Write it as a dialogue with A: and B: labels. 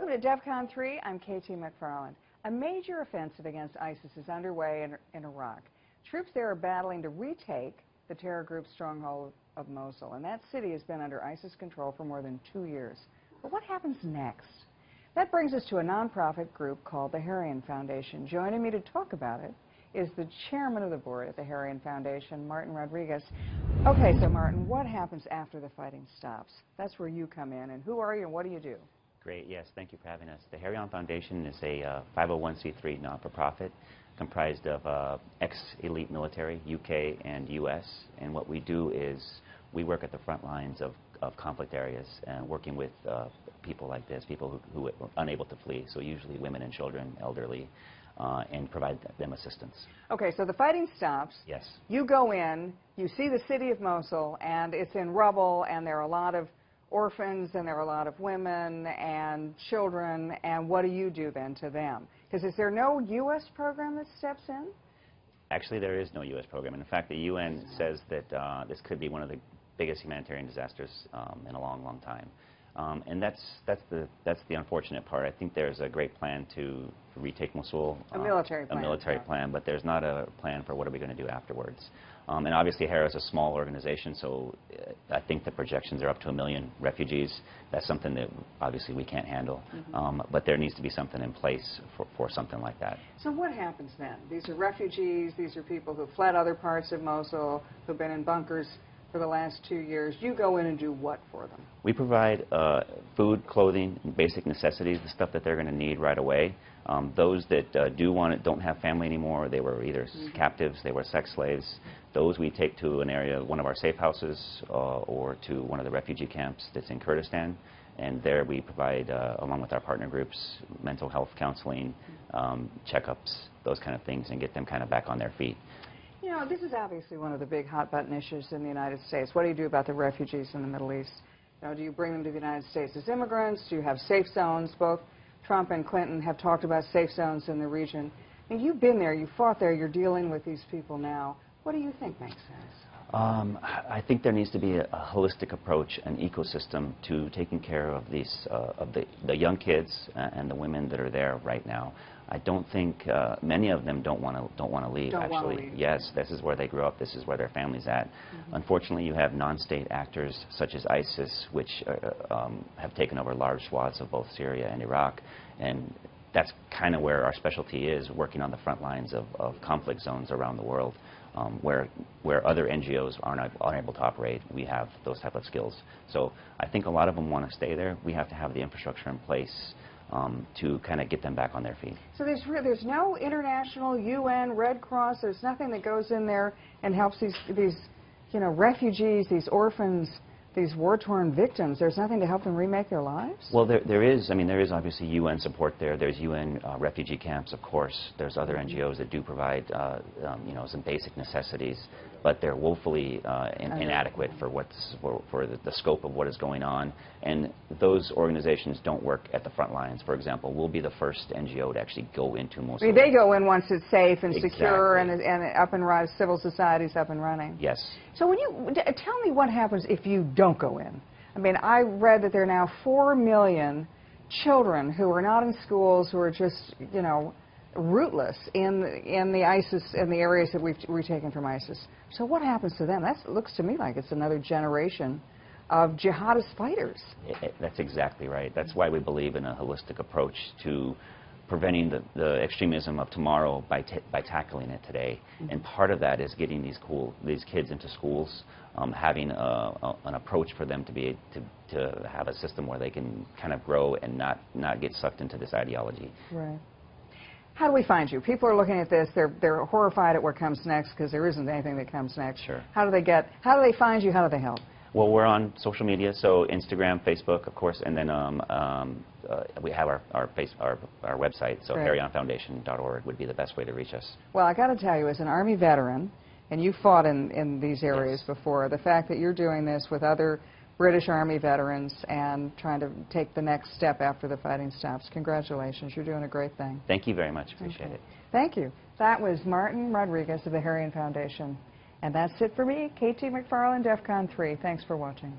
A: Welcome to Defcon 3. I'm KT McFarland. A major offensive against ISIS is underway in Iraq. Troops there are battling to retake the terror group's stronghold of Mosul, and that city has been under ISIS control for more than 2 years. But what happens next? That brings us to a nonprofit group called the Heraion Foundation. Joining me to talk about it is the chairman of the board at the Heraion Foundation, Martin Rodriguez. Okay, so Martin, what happens after the fighting stops? That's where you come in, and who are you and what do you do?
B: Great, yes, thank you for having us. The Heraion Foundation is a 501c3 not-for-profit comprised of ex-elite military, UK and US, and what we do is we work at the front lines of conflict areas and working with people like this, people who are unable to flee, so usually women and children, elderly, and provide them assistance.
A: Okay, so the fighting stops.
B: Yes.
A: You go in, you see the city of Mosul, and it's in rubble, and there are a lot of orphans, and there are a lot of women and children, and what do you do then to them? Because is there no U.S. program that steps in?
B: Actually, there is no U.S. program. In fact, the UN says that this could be one of the biggest humanitarian disasters in a long, long time. And that's the unfortunate part. I think there's a great plan to retake Mosul.
A: A military plan.
B: A military plan, but there's not a plan for what are we going to do afterwards. And obviously, HERA is a small organization, so I think the projections are up to 1 million refugees. That's something that obviously we can't handle. But there needs to be something in place for something like that.
A: So what happens then? These are refugees. These are people who fled other parts of Mosul, who've been in bunkers for the last 2 years. You go in and do what for them?
B: We provide food, clothing, and basic necessities, the stuff that they're going to need right away. Those that don't have family anymore, they were either captives, they were sex slaves. Those we take to an area, one of our safe houses, or to one of the refugee camps that's in Kurdistan. And there we provide, along with our partner groups, mental health counseling, checkups, those kind of things, and get them kind of back on their feet.
A: You know, this is obviously one of the big hot-button issues in the United States. What do you do about the refugees in the Middle East? You know, do you bring them to the United States as immigrants? Do you have safe zones? Both Trump and Clinton have talked about safe zones in the region. And you've been there, you fought there, you're dealing with these people now. What do you think makes sense?
B: I think there needs to be a holistic approach, an ecosystem to taking care of these, the young kids and the women that are there right now. I don't think many of them don't want to leave. Actually, yes, this is where they grew up. This is where their family's at. Unfortunately, you have non-state actors such as ISIS, which have taken over large swaths of both Syria and Iraq, and that's kind of where our specialty is, working on the front lines of conflict zones around the world. Where other NGOs aren't able to operate, we have those type of skills. So I think a lot of them want to stay there. We have to have the infrastructure in place to kind of get them back on their feet. So
A: there's no international UN, Red Cross, there's nothing that goes in there and helps these you know, refugees, these orphans, these war-torn victims. There's nothing to help them remake their lives?
B: Well, there is obviously UN support there. There's UN refugee camps, of course. There's other NGOs that do provide, you know, some basic necessities, but they're woefully inadequate for the scope of what is going on. And those organizations don't work at the front lines. For example, we'll be the first NGO to actually go into Mosul.
A: I mean, they go in once it's safe and secure and up and running, civil society's up and running.
B: Yes.
A: So when you tell me what happens if you don't go in. I mean, I read that there are now 4 million children who are not in schools, who are just, you know, rootless in the ISIS, in the areas that we've retaken from ISIS. So what happens to them? That looks to me like it's another generation of jihadist fighters.
B: That's exactly right. That's why we believe in a holistic approach to preventing the extremism of tomorrow by tackling it today. And part of that is getting these kids into schools, having an approach for them to have a system where they can kind of grow and not get sucked into this ideology.
A: Right. How do we find you? People are looking at this. They're horrified at what comes next because there isn't anything that comes next.
B: Sure.
A: How do they find you? How do they help?
B: Well, we're on social media, so Instagram, Facebook, of course, and then we have our website, so HeraionFoundation.org would be the best way to reach us.
A: Well, I got to tell you, as an Army veteran, and you fought in these areas before, the fact that you're doing this with other British Army veterans and trying to take the next step after the fighting stops, congratulations. You're doing a great thing.
B: Thank you very much. Appreciate it.
A: Thank you. That was Martin Rodriguez of the Heraion Foundation. And that's it for me, KT McFarland, Defcon 3. Thanks for watching.